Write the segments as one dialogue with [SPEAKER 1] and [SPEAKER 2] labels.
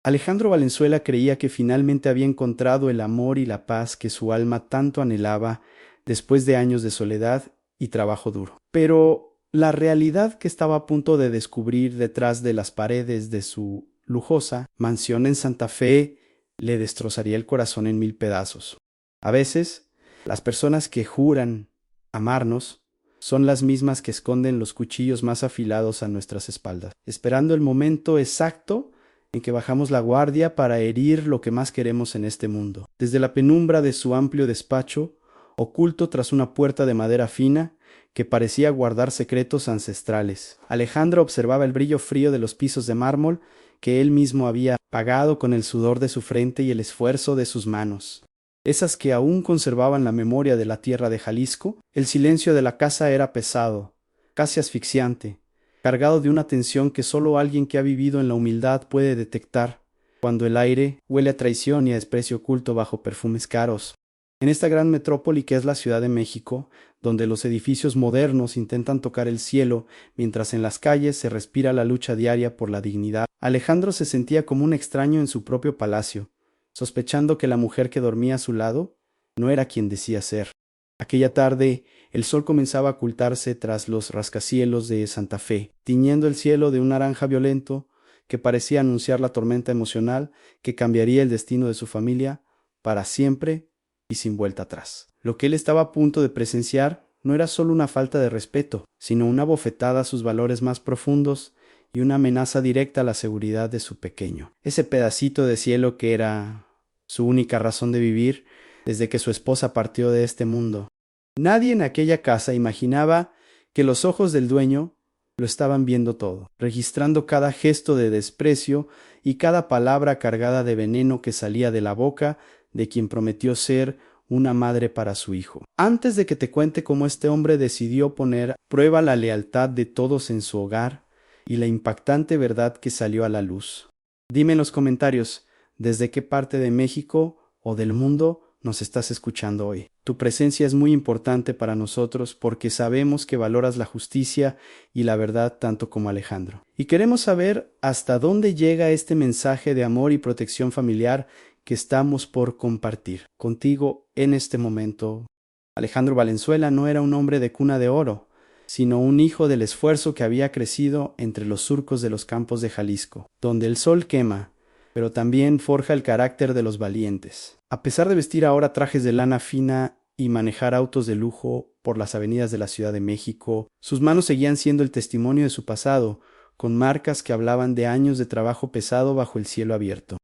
[SPEAKER 1] Alejandro Valenzuela creía que finalmente había encontrado el amor y la paz que su alma tanto anhelaba después de años de soledad y trabajo duro. Pero la realidad que estaba a punto de descubrir detrás de las paredes de su lujosa mansión en Santa Fe le destrozaría el corazón en mil pedazos. A veces, las personas que juran amarnos son las mismas que esconden los cuchillos más afilados a nuestras espaldas, esperando el momento exacto en que bajamos la guardia para herir lo que más queremos en este mundo. Desde la penumbra de su amplio despacho, oculto tras una puerta de madera fina que parecía guardar secretos ancestrales, Alejandro observaba el brillo frío de los pisos de mármol que él mismo había pagado con el sudor de su frente y el esfuerzo de sus manos. Esas que aún conservaban la memoria de la tierra de Jalisco. El silencio de la casa era pesado, casi asfixiante, cargado de una tensión que solo alguien que ha vivido en la humildad puede detectar, cuando el aire huele a traición y a desprecio oculto bajo perfumes caros. En esta gran metrópoli que es la Ciudad de México, donde los edificios modernos intentan tocar el cielo, mientras en las calles se respira la lucha diaria por la dignidad, Alejandro se sentía como un extraño en su propio palacio, sospechando que la mujer que dormía a su lado no era quien decía ser. Aquella tarde, el sol comenzaba a ocultarse tras los rascacielos de Santa Fe, tiñendo el cielo de un naranja violento que parecía anunciar la tormenta emocional que cambiaría el destino de su familia para siempre y sin vuelta atrás. Lo que él estaba a punto de presenciar no era solo una falta de respeto, sino una bofetada a sus valores más profundos y una amenaza directa a la seguridad de su pequeño. Ese pedacito de cielo que era su única razón de vivir desde que su esposa partió de este mundo. Nadie en aquella casa imaginaba que los ojos del dueño lo estaban viendo todo, registrando cada gesto de desprecio y cada palabra cargada de veneno que salía de la boca de quien prometió ser una madre para su hijo. Antes de que te cuente cómo este hombre decidió poner a prueba la lealtad de todos en su hogar y la impactante verdad que salió a la luz. Dime en los comentarios desde qué parte de México o del mundo nos estás escuchando hoy. Tu presencia es muy importante para nosotros porque sabemos que valoras la justicia y la verdad tanto como Alejandro. Y queremos saber hasta dónde llega este mensaje de amor y protección familiar que estamos por compartir contigo en este momento. Alejandro Valenzuela no era un hombre de cuna de oro, sino un hijo del esfuerzo que había crecido entre los surcos de los campos de Jalisco, donde el sol quema, pero también forja el carácter de los valientes. A pesar de vestir ahora trajes de lana fina y manejar autos de lujo por las avenidas de la Ciudad de México, sus manos seguían siendo el testimonio de su pasado, con marcas que hablaban de años de trabajo pesado bajo el cielo abierto.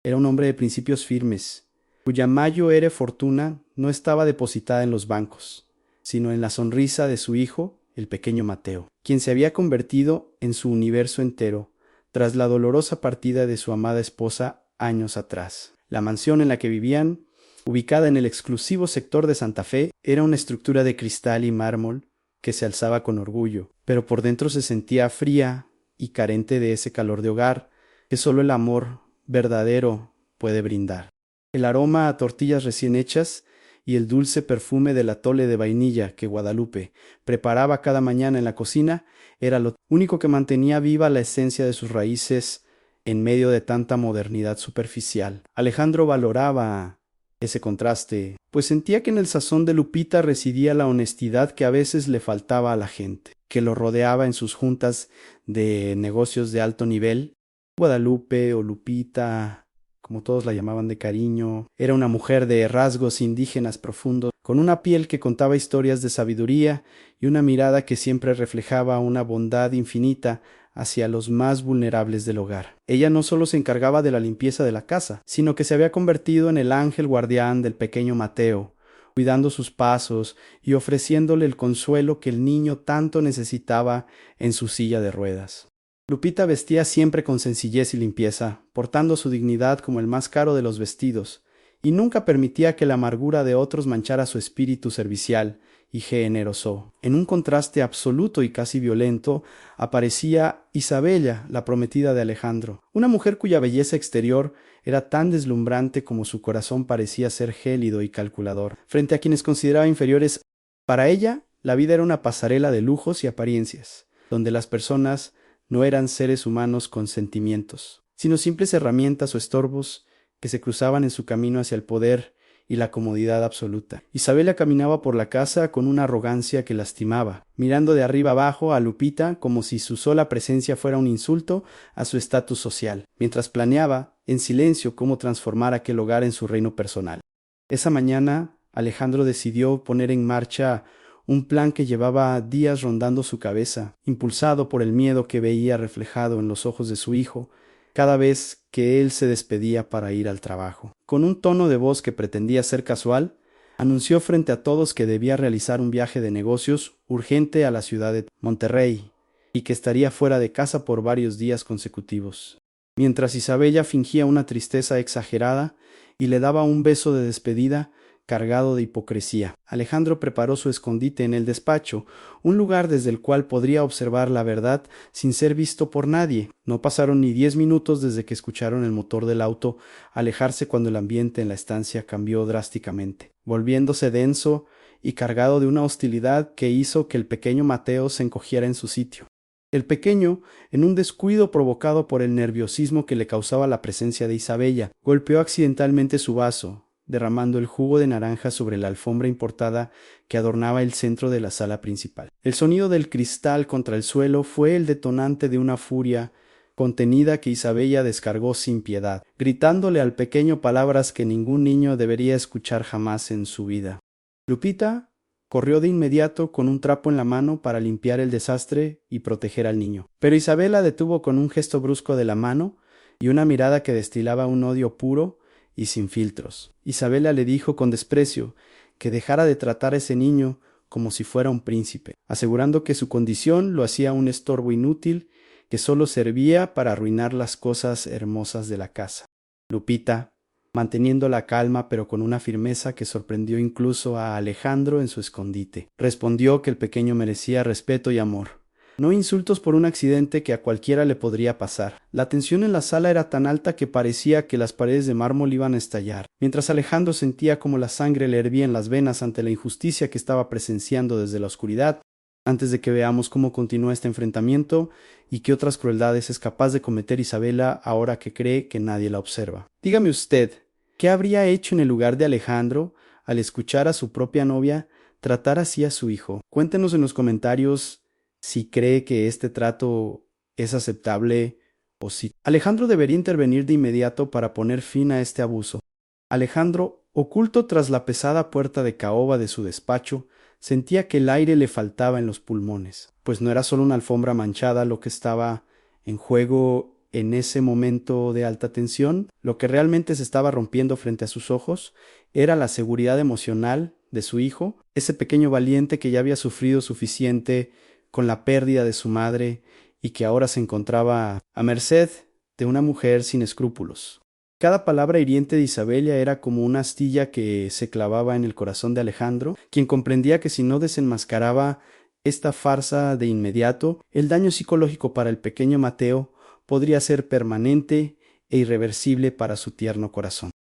[SPEAKER 1] Era un hombre de principios firmes, cuya mayor fortuna no estaba depositada en los bancos, sino en la sonrisa de su hijo, el pequeño Mateo, quien se había convertido en su universo entero, tras la dolorosa partida de su amada esposa años atrás. La mansión en la que vivían, ubicada en el exclusivo sector de Santa Fe, era una estructura de cristal y mármol que se alzaba con orgullo, pero por dentro se sentía fría y carente de ese calor de hogar que solo el amor verdadero puede brindar. El aroma a tortillas recién hechas y el dulce perfume del atole de vainilla que Guadalupe preparaba cada mañana en la cocina era lo único que mantenía viva la esencia de sus raíces en medio de tanta modernidad superficial. Alejandro valoraba ese contraste, pues sentía que en el sazón de Lupita residía la honestidad que a veces le faltaba a la gente, que lo rodeaba en sus juntas de negocios de alto nivel. Guadalupe o Lupita, como todos la llamaban de cariño, era una mujer de rasgos indígenas profundos, con una piel que contaba historias de sabiduría y una mirada que siempre reflejaba una bondad infinita hacia los más vulnerables del hogar. Ella no solo se encargaba de la limpieza de la casa, sino que se había convertido en el ángel guardián del pequeño Mateo, cuidando sus pasos y ofreciéndole el consuelo que el niño tanto necesitaba en su silla de ruedas. Lupita vestía siempre con sencillez y limpieza, portando su dignidad como el más caro de los vestidos, y nunca permitía que la amargura de otros manchara su espíritu servicial y generoso. En un contraste absoluto y casi violento, aparecía Isabella, la prometida de Alejandro, una mujer cuya belleza exterior era tan deslumbrante como su corazón parecía ser gélido y calculador. Frente a quienes consideraba inferiores, para ella, la vida era una pasarela de lujos y apariencias, donde las personas no eran seres humanos con sentimientos. sino simples herramientas o estorbos que se cruzaban en su camino hacia el poder y la comodidad absoluta. Isabela caminaba por la casa con una arrogancia que lastimaba, mirando de arriba abajo a Lupita como si su sola presencia fuera un insulto a su estatus social, mientras planeaba, en silencio, cómo transformar aquel hogar en su reino personal. Esa mañana, Alejandro decidió poner en marcha un plan que llevaba días rondando su cabeza, impulsado por el miedo que veía reflejado en los ojos de su hijo cada vez que él se despedía para ir al trabajo. Con un tono de voz que pretendía ser casual, anunció frente a todos que debía realizar un viaje de negocios urgente a la ciudad de Monterrey y que estaría fuera de casa por varios días consecutivos. Mientras Isabella fingía una tristeza exagerada y le daba un beso de despedida cargado de hipocresía, Alejandro preparó su escondite en el despacho, un lugar desde el cual podría observar la verdad sin ser visto por nadie. No pasaron ni 10 minutos desde que escucharon el motor del auto alejarse cuando el ambiente en la estancia cambió drásticamente, volviéndose denso y cargado de una hostilidad que hizo que el pequeño Mateo se encogiera en su sitio. El pequeño, en un descuido provocado por el nerviosismo que le causaba la presencia de Isabella, golpeó accidentalmente su vaso, derramando el jugo de naranja sobre la alfombra importada que adornaba el centro de la sala principal. El sonido del cristal contra el suelo fue el detonante de una furia contenida que Isabella descargó sin piedad, gritándole al pequeño palabras que ningún niño debería escuchar jamás en su vida. Lupita corrió de inmediato con un trapo en la mano para limpiar el desastre y proteger al niño. Pero Isabel la detuvo con un gesto brusco de la mano y una mirada que destilaba un odio puro y sin filtros. Isabela le dijo con desprecio que dejara de tratar a ese niño como si fuera un príncipe, asegurando que su condición lo hacía un estorbo inútil que solo servía para arruinar las cosas hermosas de la casa. Lupita, manteniendo la calma pero con una firmeza que sorprendió incluso a Alejandro en su escondite, respondió que el pequeño merecía respeto y amor, no insultos por un accidente que a cualquiera le podría pasar. La tensión en la sala era tan alta que parecía que las paredes de mármol iban a estallar, mientras Alejandro sentía como la sangre le hervía en las venas ante la injusticia que estaba presenciando desde la oscuridad. Antes de que veamos cómo continúa este enfrentamiento y qué otras crueldades es capaz de cometer Isabela ahora que cree que nadie la observa. Dígame usted, ¿qué habría hecho en el lugar de Alejandro al escuchar a su propia novia tratar así a su hijo? Cuéntenos en los comentarios si cree que este trato es aceptable o si Alejandro debería intervenir de inmediato para poner fin a este abuso. Alejandro, oculto tras la pesada puerta de caoba de su despacho, sentía que el aire le faltaba en los pulmones, pues no era solo una alfombra manchada lo que estaba en juego en ese momento de alta tensión. Lo que realmente se estaba rompiendo frente a sus ojos era la seguridad emocional de su hijo, ese pequeño valiente que ya había sufrido suficiente con la pérdida de su madre y que ahora se encontraba a merced de una mujer sin escrúpulos. Cada palabra hiriente de Isabella era como una astilla que se clavaba en el corazón de Alejandro, quien comprendía que si no desenmascaraba esta farsa de inmediato, el daño psicológico para el pequeño Mateo podría ser permanente e irreversible para su tierno corazón.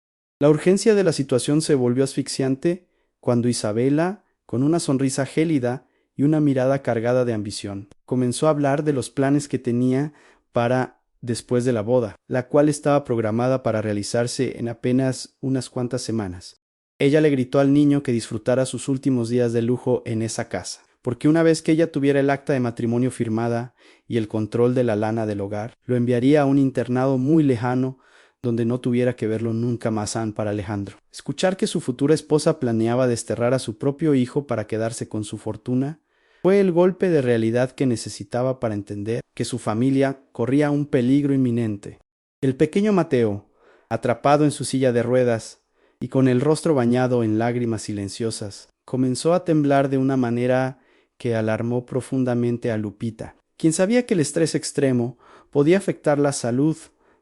[SPEAKER 1] La urgencia de la situación se volvió asfixiante cuando Isabella, con una sonrisa gélida y una mirada cargada de ambición, comenzó a hablar de los planes que tenía para después de la boda, la cual estaba programada para realizarse en apenas unas cuantas semanas. Ella le gritó al niño que disfrutara sus últimos días de lujo en esa casa, porque una vez que ella tuviera el acta de matrimonio firmada y el control de la lana del hogar, lo enviaría a un internado muy lejano donde no tuviera que verlo nunca más para Alejandro. Escuchar que su futura esposa planeaba desterrar a su propio hijo para quedarse con su fortuna fue el golpe de realidad que necesitaba para entender que su familia corría un peligro inminente. El pequeño Mateo, atrapado en su silla de ruedas y con el rostro bañado en lágrimas silenciosas, comenzó a temblar de una manera que alarmó profundamente a Lupita, quien sabía que el estrés extremo podía afectar la salud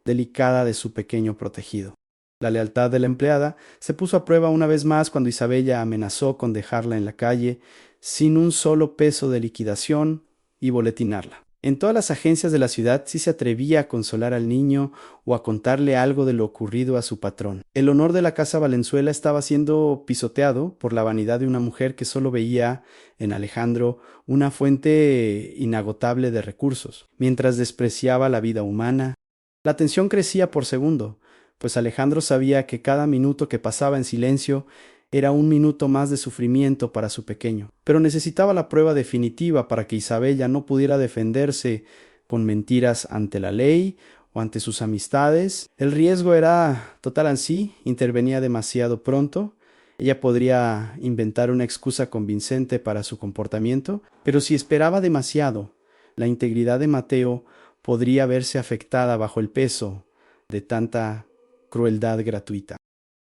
[SPEAKER 1] delicada de su pequeño protegido. La lealtad de la empleada se puso a prueba una vez más cuando Isabella amenazó con dejarla en la calle sin un solo peso de liquidación y boletinarla. En todas las agencias de la ciudad sí se atrevía a consolar al niño o a contarle algo de lo ocurrido a su patrón. El honor de la casa Valenzuela estaba siendo pisoteado por la vanidad de una mujer que solo veía en Alejandro una fuente inagotable de recursos, mientras despreciaba la vida humana La tensión crecía por segundo, pues Alejandro sabía que cada minuto que pasaba en silencio era un minuto más de sufrimiento para su pequeño. Pero necesitaba la prueba definitiva para que Isabel ya no pudiera defenderse con mentiras ante la ley o ante sus amistades. El riesgo era total en sí, intervenía demasiado pronto. Ella podría inventar una excusa convincente para su comportamiento, pero si esperaba demasiado, la integridad de Mateo podría verse afectada bajo el peso de tanta crueldad gratuita.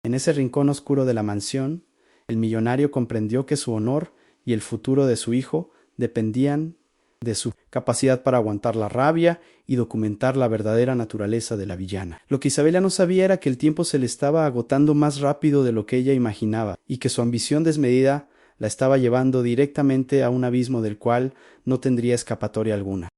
[SPEAKER 1] En ese rincón oscuro de la mansión, el millonario comprendió que su honor y el futuro de su hijo dependían de su capacidad para aguantar la rabia y documentar la verdadera naturaleza de la villana. Lo que Isabela no sabía era que el tiempo se le estaba agotando más rápido de lo que ella imaginaba, y que su ambición desmedida la estaba llevando directamente a un abismo del cual no tendría escapatoria alguna.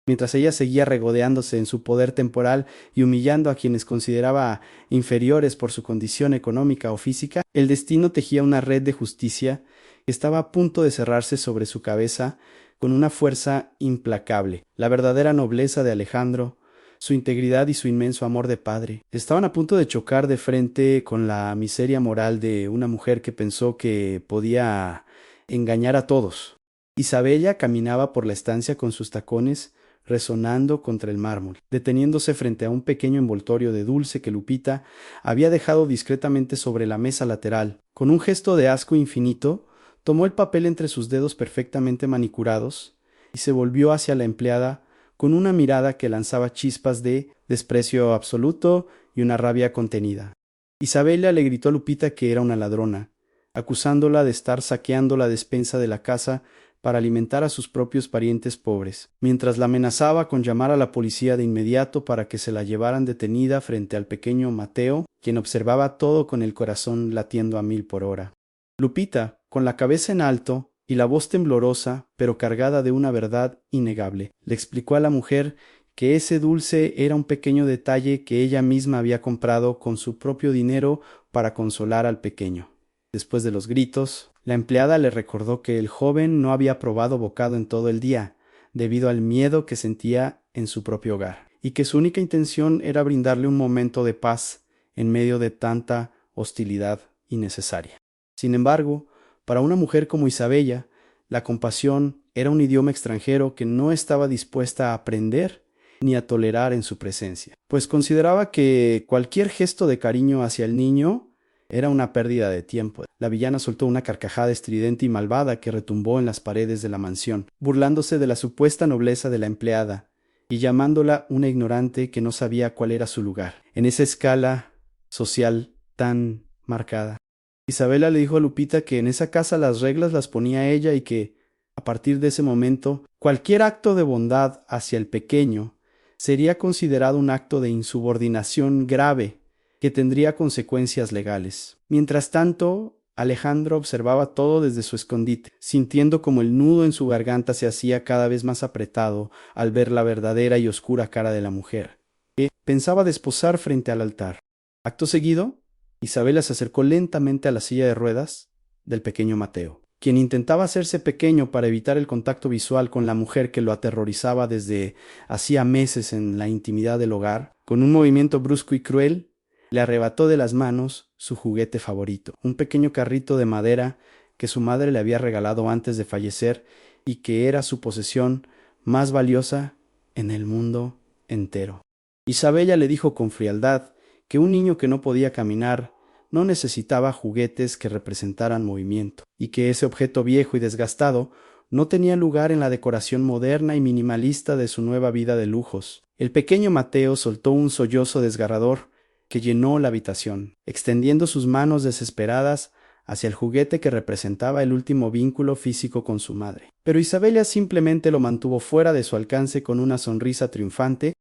[SPEAKER 1] Mientras ella seguía regodeándose en su poder temporal y humillando a quienes consideraba inferiores por su condición económica o física, el destino tejía una red de justicia que estaba a punto de cerrarse sobre su cabeza con una fuerza implacable. La verdadera nobleza de Alejandro, su integridad y su inmenso amor de padre, estaban a punto de chocar de frente con la miseria moral de una mujer que pensó que podía engañar a todos. Isabella caminaba por la estancia con sus tacones resonando contra el mármol, deteniéndose frente a un pequeño envoltorio de dulce que Lupita había dejado discretamente sobre la mesa lateral. Con un gesto de asco infinito, tomó el papel entre sus dedos perfectamente manicurados y se volvió hacia la empleada con una mirada que lanzaba chispas de desprecio absoluto y una rabia contenida. Isabela le gritó a Lupita que era una ladrona, acusándola de estar saqueando la despensa de la casa para alimentar a sus propios parientes pobres, mientras la amenazaba con llamar a la policía de inmediato para que se la llevaran detenida frente al pequeño Mateo, quien observaba todo con el corazón latiendo a 1000 por hora. Lupita, con la cabeza en alto y la voz temblorosa, pero cargada de una verdad innegable, le explicó a la mujer que ese dulce era un pequeño detalle que ella misma había comprado con su propio dinero para consolar al pequeño. Después de los gritos, la empleada le recordó que el joven no había probado bocado en todo el día, debido al miedo que sentía en su propio hogar, y que su única intención era brindarle un momento de paz en medio de tanta hostilidad innecesaria. Sin embargo, para una mujer como Isabella, la compasión era un idioma extranjero que no estaba dispuesta a aprender ni a tolerar en su presencia, pues consideraba que cualquier gesto de cariño hacia el niño era una pérdida de tiempo. La villana soltó una carcajada estridente y malvada que retumbó en las paredes de la mansión, burlándose de la supuesta nobleza de la empleada y llamándola una ignorante que no sabía cuál era su lugar en esa escala social tan marcada. Isabela le dijo a Lupita que en esa casa las reglas las ponía ella y que, a partir de ese momento, cualquier acto de bondad hacia el pequeño sería considerado un acto de insubordinación grave que tendría consecuencias legales. Mientras tanto, Alejandro observaba todo desde su escondite, sintiendo como el nudo en su garganta se hacía cada vez más apretado al ver la verdadera y oscura cara de la mujer, que pensaba desposar frente al altar. Acto seguido, Isabela se acercó lentamente a la silla de ruedas del pequeño Mateo, quien intentaba hacerse pequeño para evitar el contacto visual con la mujer que lo aterrorizaba desde hacía meses en la intimidad del hogar. Con un movimiento brusco y cruel, le arrebató de las manos su juguete favorito, un pequeño carrito de madera que su madre le había regalado antes de fallecer y que era su posesión más valiosa en el mundo entero. Isabella le dijo con frialdad que un niño que no podía caminar no necesitaba juguetes que representaran movimiento, y que ese objeto viejo y desgastado no tenía lugar en la decoración moderna y minimalista de su nueva vida de lujos. El pequeño Mateo soltó un sollozo desgarrador que llenó la habitación, extendiendo sus manos desesperadas hacia el juguete que representaba el último vínculo físico con su madre. Pero Isabella simplemente lo mantuvo fuera de su alcance con una sonrisa triunfante.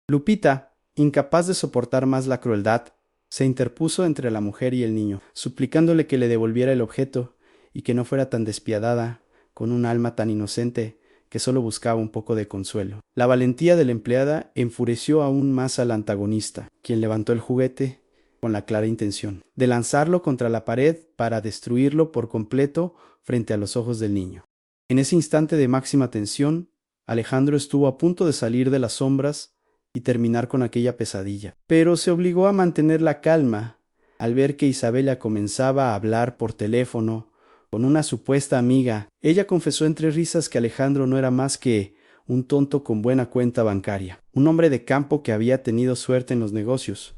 [SPEAKER 1] Lupita, incapaz de soportar más la crueldad, se interpuso entre la mujer y el niño, suplicándole que le devolviera el objeto y que no fuera tan despiadada, con un alma tan inocente que solo buscaba un poco de consuelo. La valentía de la empleada enfureció aún más al antagonista, quien levantó el juguete con la clara intención de lanzarlo contra la pared para destruirlo por completo frente a los ojos del niño. En ese instante de máxima tensión, Alejandro estuvo a punto de salir de las sombras y terminar con aquella pesadilla. Pero se obligó a mantener la calma al ver que Isabela comenzaba a hablar por teléfono con una supuesta amiga. Ella confesó entre risas que Alejandro no era más que un tonto con buena cuenta bancaria, un hombre de campo que había tenido suerte en los negocios,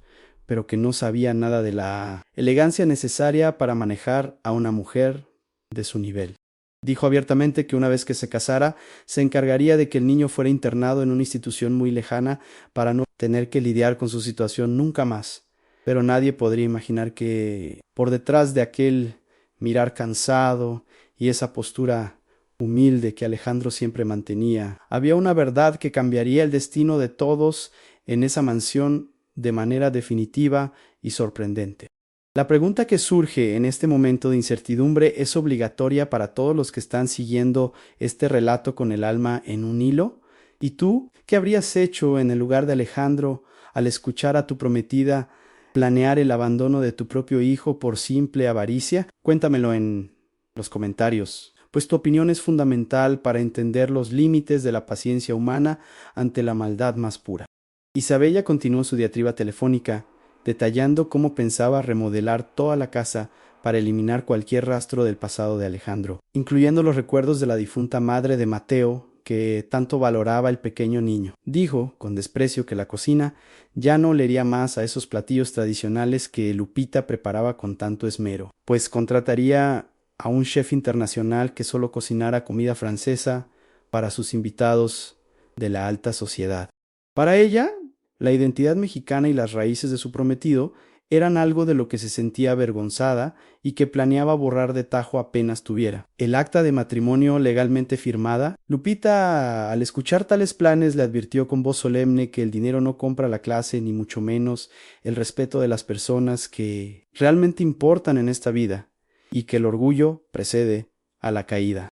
[SPEAKER 1] pero que no sabía nada de la elegancia necesaria para manejar a una mujer de su nivel. Dijo abiertamente que una vez que se casara, se encargaría de que el niño fuera internado en una institución muy lejana para no tener que lidiar con su situación nunca más. Pero nadie podría imaginar que por detrás de aquel mirar cansado y esa postura humilde que Alejandro siempre mantenía, había una verdad que cambiaría el destino de todos en esa mansión de manera definitiva y sorprendente. La pregunta que surge en este momento de incertidumbre es obligatoria para todos los que están siguiendo este relato con el alma en un hilo. ¿Y tú qué habrías hecho en el lugar de Alejandro al escuchar a tu prometida planear el abandono de tu propio hijo por simple avaricia? Cuéntamelo en los comentarios, pues tu opinión es fundamental para entender los límites de la paciencia humana ante la maldad más pura. Isabella continuó su diatriba telefónica, detallando cómo pensaba remodelar toda la casa para eliminar cualquier rastro del pasado de Alejandro, incluyendo los recuerdos de la difunta madre de Mateo, que tanto valoraba el pequeño niño. Dijo, con desprecio, que la cocina ya no olería más a esos platillos tradicionales que Lupita preparaba con tanto esmero, pues contrataría a un chef internacional que solo cocinara comida francesa para sus invitados de la alta sociedad. Para ella, la identidad mexicana y las raíces de su prometido eran algo de lo que se sentía avergonzada y que planeaba borrar de tajo apenas tuviera el acta de matrimonio legalmente firmada. Lupita, al escuchar tales planes, le advirtió con voz solemne que el dinero no compra la clase, ni mucho menos el respeto de las personas que realmente importan en esta vida, y que el orgullo precede a la caída.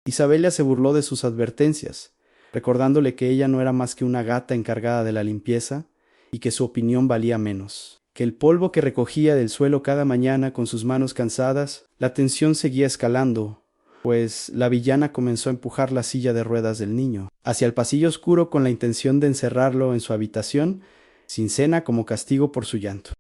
[SPEAKER 1] Isabela se burló de sus advertencias, recordándole que ella no era más que una gata encargada de la limpieza y que su opinión valía menos, que el polvo que recogía del suelo cada mañana con sus manos cansadas. La tensión seguía escalando, pues la villana comenzó a empujar la silla de ruedas del niño hacia el pasillo oscuro con la intención de encerrarlo en su habitación, sin cena, como castigo por su llanto.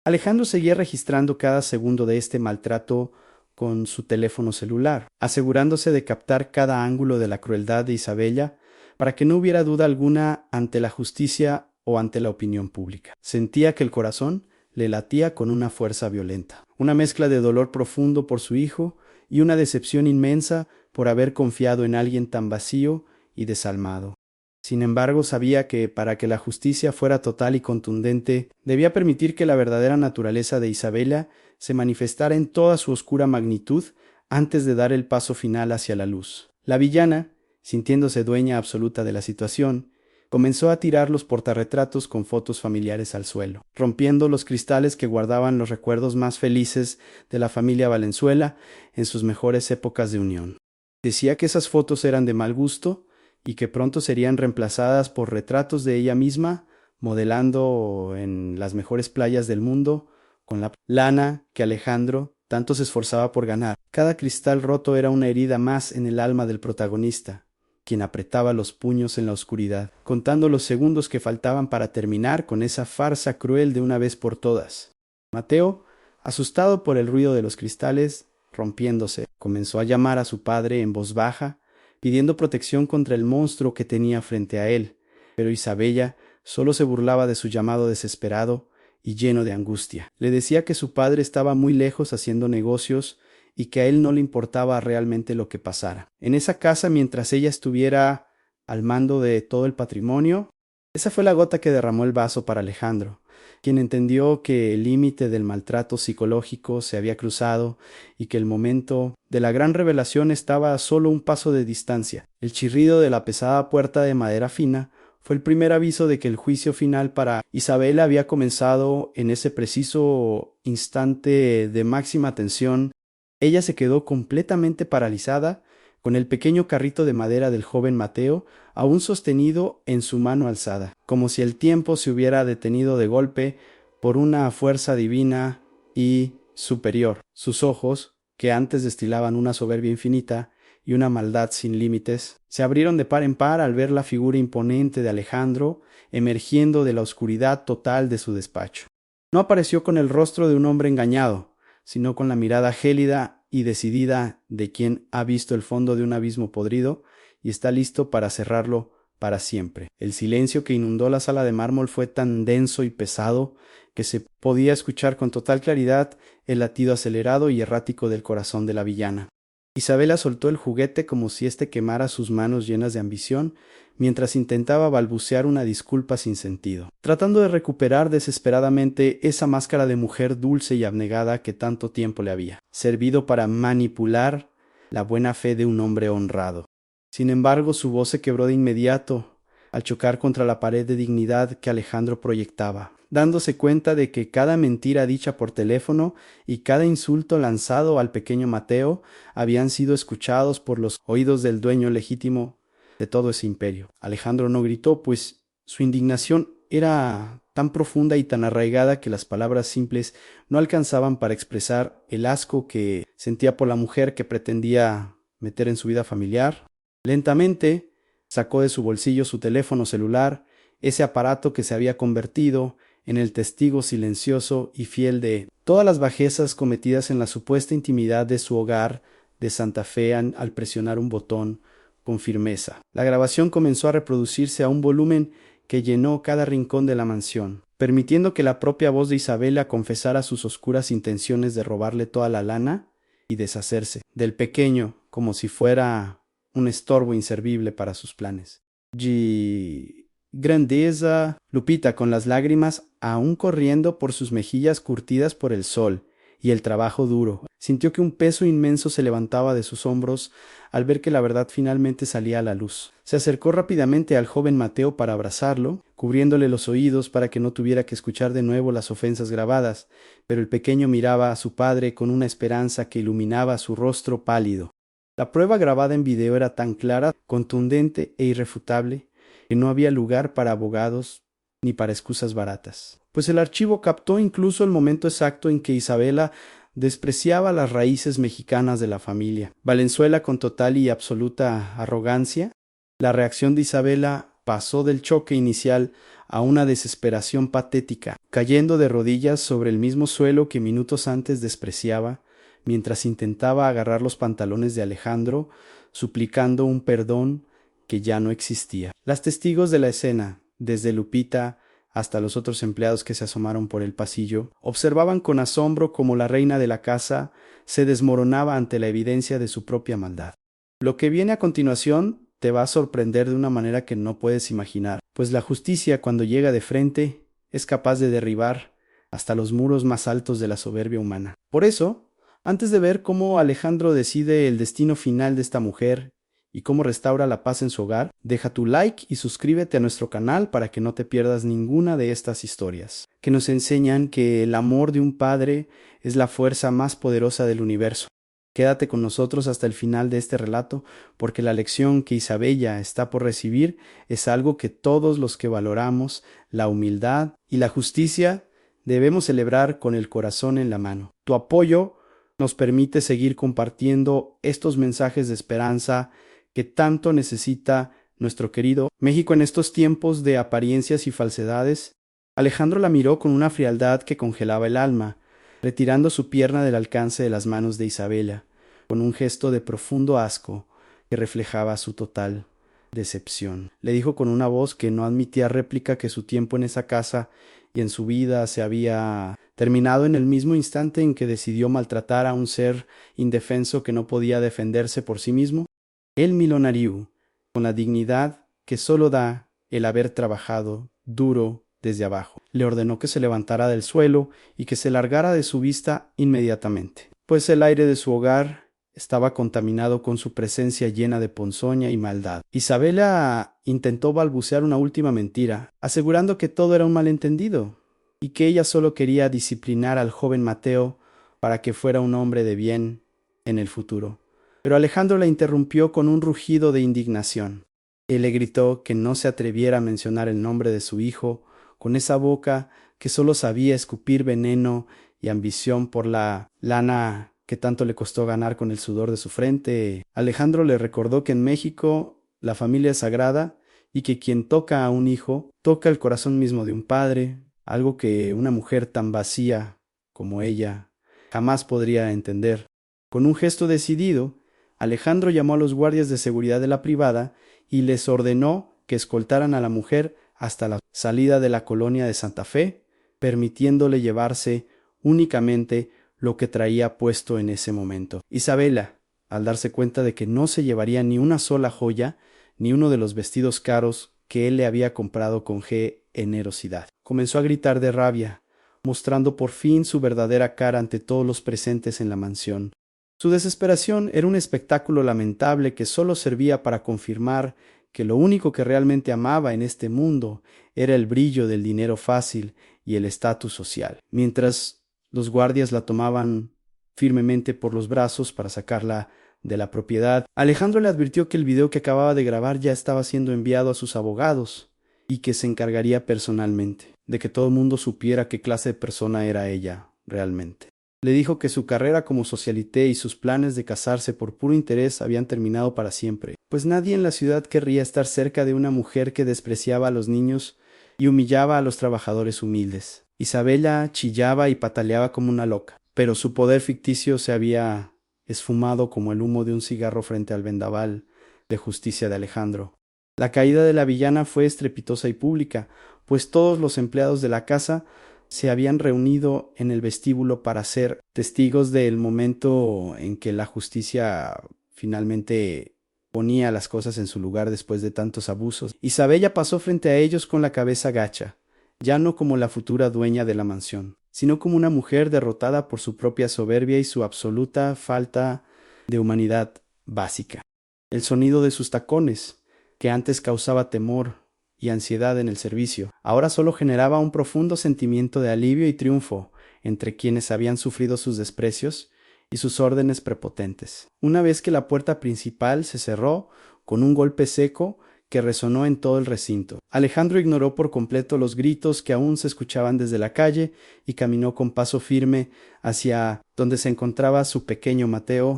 [SPEAKER 1] Alejandro seguía registrando cada segundo de este maltrato con su teléfono celular, asegurándose de captar cada ángulo de la crueldad de Isabella para que no hubiera duda alguna ante la justicia o ante la opinión pública. Sentía que el corazón le latía con una fuerza violenta, una mezcla de dolor profundo por su hijo y una decepción inmensa por haber confiado en alguien tan vacío y desalmado. Sin embargo, sabía que para que la justicia fuera total y contundente, debía permitir que la verdadera naturaleza de Isabela se manifestara en toda su oscura magnitud antes de dar el paso final hacia la luz. La villana, sintiéndose dueña absoluta de la situación, comenzó a tirar los portarretratos con fotos familiares al suelo, rompiendo los cristales que guardaban los recuerdos más felices de la familia Valenzuela en sus mejores épocas de unión. Decía que esas fotos eran de mal gusto y que pronto serían reemplazadas por retratos de ella misma, modelando en las mejores playas del mundo, con la lana que Alejandro tanto se esforzaba por ganar. Cada cristal roto era una herida más en el alma del protagonista, quien apretaba los puños en la oscuridad, contando los segundos que faltaban para terminar con esa farsa cruel de una vez por todas. Mateo, asustado por el ruido de los cristales rompiéndose, comenzó a llamar a su padre en voz baja, pidiendo protección contra el monstruo que tenía frente a él, pero Isabella solo se burlaba de su llamado desesperado y lleno de angustia. Le decía que su padre estaba muy lejos haciendo negocios y que a él no le importaba realmente lo que pasara en esa casa mientras ella estuviera al mando de todo el patrimonio. Esa fue la gota que derramó el vaso para Alejandro, quien entendió que el límite del maltrato psicológico se había cruzado y que el momento de la gran revelación estaba a solo un paso de distancia. El chirrido de la pesada puerta de madera fina fue el primer aviso de que el juicio final para Isabela había comenzado. En ese preciso instante de máxima tensión, ella se quedó completamente paralizada, con el pequeño carrito de madera del joven Mateo aún sostenido en su mano alzada, como si el tiempo se hubiera detenido de golpe por una fuerza divina y superior. Sus ojos, que antes destilaban una soberbia infinita, y una maldad sin límites, se abrieron de par en par al ver la figura imponente de Alejandro emergiendo de la oscuridad total de su despacho. No apareció con el rostro de un hombre engañado, sino con la mirada gélida y decidida de quien ha visto el fondo de un abismo podrido y está listo para cerrarlo para siempre. El silencio que inundó la sala de mármol fue tan denso y pesado que se podía escuchar con total claridad el latido acelerado y errático del corazón de la villana. Isabela soltó el juguete como si éste quemara sus manos llenas de ambición, mientras intentaba balbucear una disculpa sin sentido, tratando de recuperar desesperadamente esa máscara de mujer dulce y abnegada que tanto tiempo le había servido para manipular la buena fe de un hombre honrado. Sin embargo, su voz se quebró de inmediato al chocar contra la pared de dignidad que Alejandro proyectaba, dándose cuenta de que cada mentira dicha por teléfono y cada insulto lanzado al pequeño Mateo habían sido escuchados por los oídos del dueño legítimo de todo ese imperio. Alejandro no gritó, pues su indignación era tan profunda y tan arraigada que las palabras simples no alcanzaban para expresar el asco que sentía por la mujer que pretendía meter en su vida familiar. Lentamente sacó de su bolsillo su teléfono celular, ese aparato que se había convertido en el testigo silencioso y fiel de todas las bajezas cometidas en la supuesta intimidad de su hogar de Santa Fe al presionar un botón con firmeza. La grabación comenzó a reproducirse a un volumen que llenó cada rincón de la mansión, permitiendo que la propia voz de Isabela confesara sus oscuras intenciones de robarle toda la lana y deshacerse del pequeño como si fuera un estorbo inservible para sus planes. Grandeza. Lupita, con las lágrimas aún corriendo por sus mejillas curtidas por el sol y el trabajo duro, sintió que un peso inmenso se levantaba de sus hombros al ver que la verdad finalmente salía a la luz. Se acercó rápidamente al joven Mateo para abrazarlo, cubriéndole los oídos para que no tuviera que escuchar de nuevo las ofensas grabadas, pero el pequeño miraba a su padre con una esperanza que iluminaba su rostro pálido. La prueba grabada en video era tan clara, contundente e irrefutable que no había lugar para abogados ni para excusas baratas, pues el archivo captó incluso el momento exacto en que Isabela despreciaba las raíces mexicanas de la familia. Valenzuela, con total y absoluta arrogancia, la reacción de Isabela pasó del choque inicial a una desesperación patética, cayendo de rodillas sobre el mismo suelo que minutos antes despreciaba, mientras intentaba agarrar los pantalones de Alejandro, suplicando un perdón que ya no existía. Las testigos de la escena, desde Lupita hasta los otros empleados que se asomaron por el pasillo, observaban con asombro cómo la reina de la casa se desmoronaba ante la evidencia de su propia maldad. Lo que viene a continuación te va a sorprender de una manera que no puedes imaginar, pues la justicia, cuando llega de frente, es capaz de derribar hasta los muros más altos de la soberbia humana. Por eso, antes de ver cómo Alejandro decide el destino final de esta mujer y cómo restaura la paz en su hogar, deja tu like y suscríbete a nuestro canal para que no te pierdas ninguna de estas historias, que nos enseñan que el amor de un padre es la fuerza más poderosa del universo. Quédate con nosotros hasta el final de este relato, porque la lección que Isabella está por recibir es algo que todos los que valoramos la humildad y la justicia debemos celebrar con el corazón en la mano. Tu apoyo nos permite seguir compartiendo estos mensajes de esperanza que tanto necesita nuestro querido México en estos tiempos de apariencias y falsedades. Alejandro la miró con una frialdad que congelaba el alma, retirando su pierna del alcance de las manos de Isabela, con un gesto de profundo asco que reflejaba su total decepción. Le dijo con una voz que no admitía réplica que su tiempo en esa casa y en su vida se había terminado en el mismo instante en que decidió maltratar a un ser indefenso que no podía defenderse por sí mismo. El milonariu, con la dignidad que solo da el haber trabajado duro desde abajo, le ordenó que se levantara del suelo y que se largara de su vista inmediatamente, pues el aire de su hogar estaba contaminado con su presencia llena de ponzoña y maldad. Isabela intentó balbucear una última mentira, asegurando que todo era un malentendido y que ella solo quería disciplinar al joven Mateo para que fuera un hombre de bien en el futuro. Pero Alejandro la interrumpió con un rugido de indignación. Él le gritó que no se atreviera a mencionar el nombre de su hijo con esa boca que solo sabía escupir veneno y ambición por la lana que tanto le costó ganar con el sudor de su frente. Alejandro le recordó que en México la familia es sagrada y que quien toca a un hijo toca el corazón mismo de un padre, algo que una mujer tan vacía como ella jamás podría entender. Con un gesto decidido, Alejandro llamó a los guardias de seguridad de la privada y les ordenó que escoltaran a la mujer hasta la salida de la colonia de Santa Fe, permitiéndole llevarse únicamente lo que traía puesto en ese momento. Isabela, al darse cuenta de que no se llevaría ni una sola joya, ni uno de los vestidos caros que él le había comprado con generosidad, comenzó a gritar de rabia, mostrando por fin su verdadera cara ante todos los presentes en la mansión. Su desesperación era un espectáculo lamentable que solo servía para confirmar que lo único que realmente amaba en este mundo era el brillo del dinero fácil y el estatus social. Mientras los guardias la tomaban firmemente por los brazos para sacarla de la propiedad, Alejandro le advirtió que el video que acababa de grabar ya estaba siendo enviado a sus abogados y que se encargaría personalmente de que todo el mundo supiera qué clase de persona era ella realmente. Le dijo que su carrera como socialité y sus planes de casarse por puro interés habían terminado para siempre, pues nadie en la ciudad querría estar cerca de una mujer que despreciaba a los niños y humillaba a los trabajadores humildes. Isabela chillaba y pataleaba como una loca, pero su poder ficticio se había esfumado como el humo de un cigarro frente al vendaval de justicia de Alejandro. La caída de la villana fue estrepitosa y pública, pues todos los empleados de la casa se habían reunido en el vestíbulo para ser testigos del momento en que la justicia finalmente ponía las cosas en su lugar después de tantos abusos. Isabella pasó frente a ellos con la cabeza gacha, ya no como la futura dueña de la mansión, sino como una mujer derrotada por su propia soberbia y su absoluta falta de humanidad básica. El sonido de sus tacones, que antes causaba temor y ansiedad en el servicio, ahora solo generaba un profundo sentimiento de alivio y triunfo entre quienes habían sufrido sus desprecios y sus órdenes prepotentes. Una vez que la puerta principal se cerró con un golpe seco que resonó en todo el recinto, Alejandro ignoró por completo los gritos que aún se escuchaban desde la calle y caminó con paso firme hacia donde se encontraba su pequeño Mateo.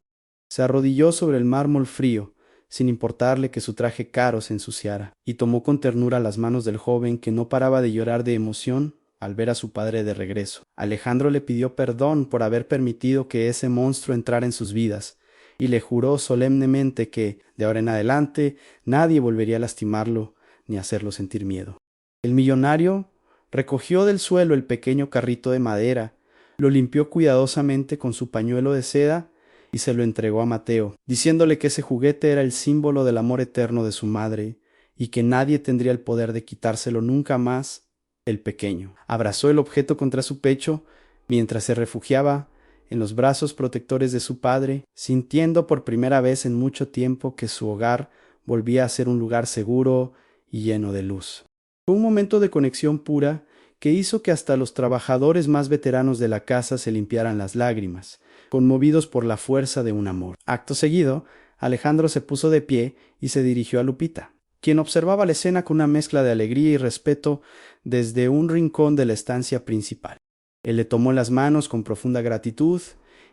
[SPEAKER 1] Se arrodilló sobre el mármol frío, sin importarle que su traje caro se ensuciara, y tomó con ternura las manos del joven que no paraba de llorar de emoción al ver a su padre de regreso. Alejandro le pidió perdón por haber permitido que ese monstruo entrara en sus vidas, y le juró solemnemente que, de ahora en adelante, nadie volvería a lastimarlo ni a hacerlo sentir miedo. El millonario recogió del suelo el pequeño carrito de madera, lo limpió cuidadosamente con su pañuelo de seda y se lo entregó a Mateo, diciéndole que ese juguete era el símbolo del amor eterno de su madre y que nadie tendría el poder de quitárselo nunca más. El pequeño abrazó el objeto contra su pecho mientras se refugiaba en los brazos protectores de su padre, sintiendo por primera vez en mucho tiempo que su hogar volvía a ser un lugar seguro y lleno de luz. Fue un momento de conexión pura que hizo que hasta los trabajadores más veteranos de la casa se limpiaran las lágrimas, conmovidos por la fuerza de un amor. Acto seguido, Alejandro se puso de pie y se dirigió a Lupita, quien observaba la escena con una mezcla de alegría y respeto desde un rincón de la estancia principal. Él le tomó las manos con profunda gratitud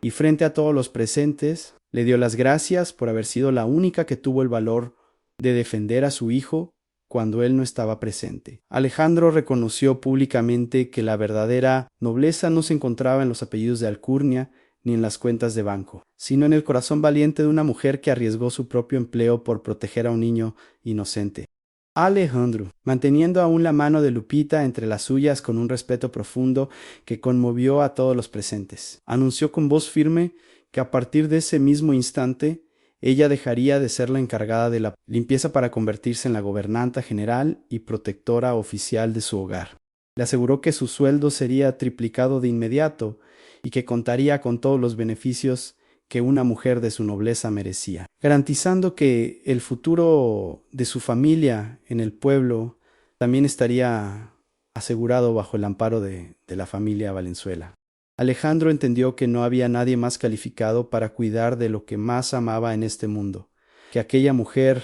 [SPEAKER 1] y frente a todos los presentes le dio las gracias por haber sido la única que tuvo el valor de defender a su hijo cuando él no estaba presente. Alejandro reconoció públicamente que la verdadera nobleza no se encontraba en los apellidos de alcurnia ni en las cuentas de banco, sino en el corazón valiente de una mujer que arriesgó su propio empleo por proteger a un niño inocente. Alejandro, manteniendo aún la mano de Lupita entre las suyas con un respeto profundo que conmovió a todos los presentes, anunció con voz firme que a partir de ese mismo instante ella dejaría de ser la encargada de la limpieza para convertirse en la gobernanta general y protectora oficial de su hogar. Le aseguró que su sueldo sería triplicado de inmediato y que contaría con todos los beneficios que una mujer de su nobleza merecía, garantizando que el futuro de su familia en el pueblo también estaría asegurado bajo el amparo de la familia Valenzuela. Alejandro entendió que no había nadie más calificado para cuidar de lo que más amaba en este mundo, que aquella mujer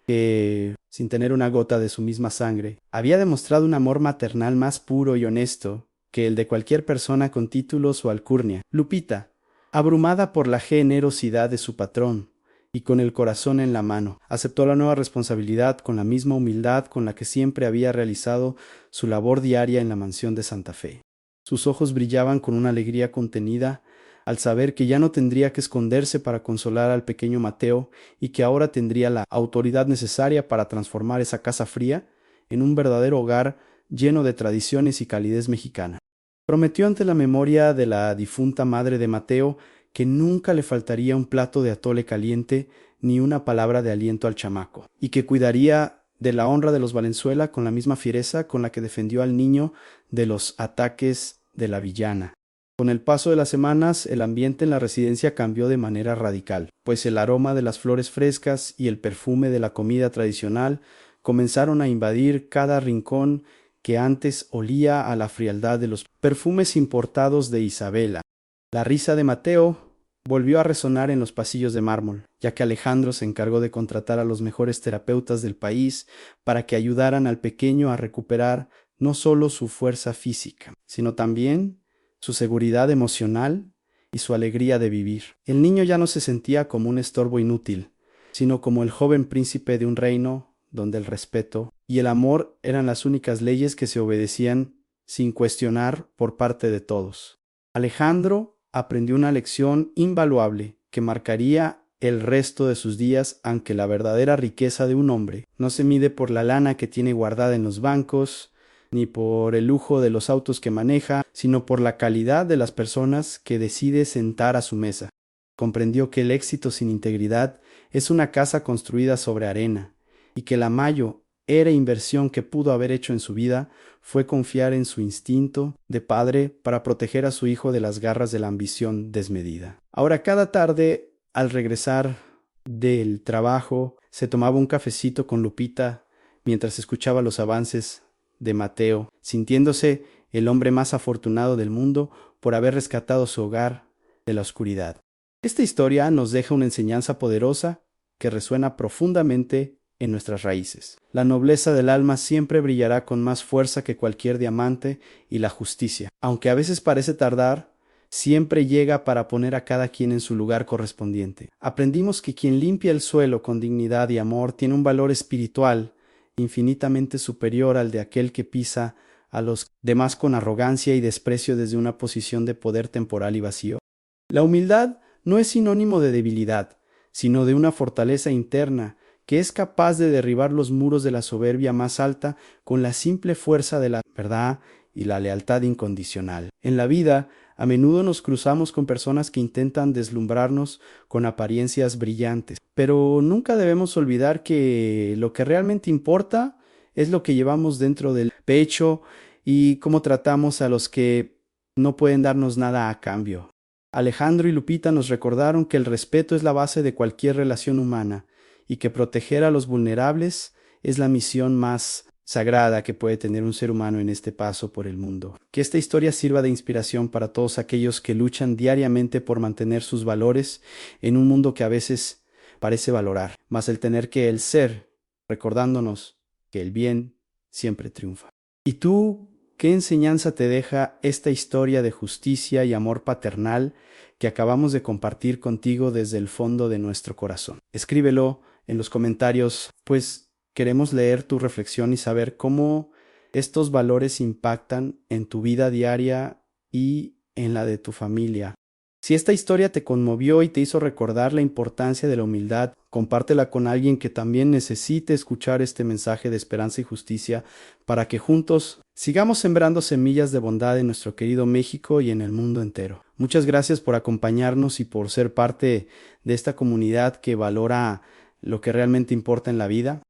[SPEAKER 1] que, sin tener una gota de su misma sangre, había demostrado un amor maternal más puro y honesto que el de cualquier persona con títulos o alcurnia. Lupita, Abrumada por la generosidad de su patrón, y con el corazón en la mano, aceptó la nueva responsabilidad con la misma humildad con la que siempre había realizado su labor diaria en la mansión de Santa Fe. Sus ojos brillaban con una alegría contenida al saber que ya no tendría que esconderse para consolar al pequeño Mateo y que ahora tendría la autoridad necesaria para transformar esa casa fría en un verdadero hogar lleno de tradiciones y calidez mexicana. Prometió ante la memoria de la difunta madre de Mateo que nunca le faltaría un plato de atole caliente ni una palabra de aliento al chamaco, y que cuidaría de la honra de los Valenzuela con la misma fiereza con la que defendió al niño de los ataques de la villana. Con el paso de las semanas, el ambiente en la residencia cambió de manera radical, pues el aroma de las flores frescas y el perfume de la comida tradicional comenzaron a invadir cada rincón que antes olía a la frialdad de los perfumes importados de Isabela. La risa de Mateo volvió a resonar en los pasillos de mármol, ya que Alejandro se encargó de contratar a los mejores terapeutas del país para que ayudaran al pequeño a recuperar no solo su fuerza física, sino también su seguridad emocional y su alegría de vivir. El niño ya no se sentía como un estorbo inútil, sino como el joven príncipe de un reino donde el respeto y el amor eran las únicas leyes que se obedecían sin cuestionar por parte de todos. Alejandro aprendió una lección invaluable que marcaría el resto de sus días, aunque la verdadera riqueza de un hombre no se mide por la lana que tiene guardada en los bancos, ni por el lujo de los autos que maneja, sino por la calidad de las personas que decide sentar a su mesa. Comprendió que el éxito sin integridad es una casa construida sobre arena, y que la mayor inversión que pudo haber hecho en su vida fue confiar en su instinto de padre para proteger a su hijo de las garras de la ambición desmedida. Ahora, cada tarde, al regresar del trabajo, se tomaba un cafecito con Lupita mientras escuchaba los avances de Mateo, sintiéndose el hombre más afortunado del mundo por haber rescatado su hogar de la oscuridad. Esta historia nos deja una enseñanza poderosa que resuena profundamente en nuestras raíces. La nobleza del alma siempre brillará con más fuerza que cualquier diamante, y la justicia, aunque a veces parece tardar, siempre llega para poner a cada quien en su lugar correspondiente. Aprendimos que quien limpia el suelo con dignidad y amor tiene un valor espiritual infinitamente superior al de aquel que pisa a los demás con arrogancia y desprecio desde una posición de poder temporal y vacío. La humildad no es sinónimo de debilidad, sino de una fortaleza interna que es capaz de derribar los muros de la soberbia más alta con la simple fuerza de la verdad y la lealtad incondicional. En la vida, a menudo nos cruzamos con personas que intentan deslumbrarnos con apariencias brillantes, pero nunca debemos olvidar que lo que realmente importa es lo que llevamos dentro del pecho y cómo tratamos a los que no pueden darnos nada a cambio. Alejandro y Lupita nos recordaron que el respeto es la base de cualquier relación humana y que proteger a los vulnerables es la misión más sagrada que puede tener un ser humano en este paso por el mundo. Que esta historia sirva de inspiración para todos aquellos que luchan diariamente por mantener sus valores en un mundo que a veces parece valorar, mas el tener que el ser, recordándonos que el bien siempre triunfa. ¿Y tú qué enseñanza te deja esta historia de justicia y amor paternal que acabamos de compartir contigo desde el fondo de nuestro corazón? Escríbelo en los comentarios, pues queremos leer tu reflexión y saber cómo estos valores impactan en tu vida diaria y en la de tu familia. Si esta historia te conmovió y te hizo recordar la importancia de la humildad, compártela con alguien que también necesite escuchar este mensaje de esperanza y justicia para que juntos sigamos sembrando semillas de bondad en nuestro querido México y en el mundo entero. Muchas gracias por acompañarnos y por ser parte de esta comunidad que valora lo que realmente importa en la vida.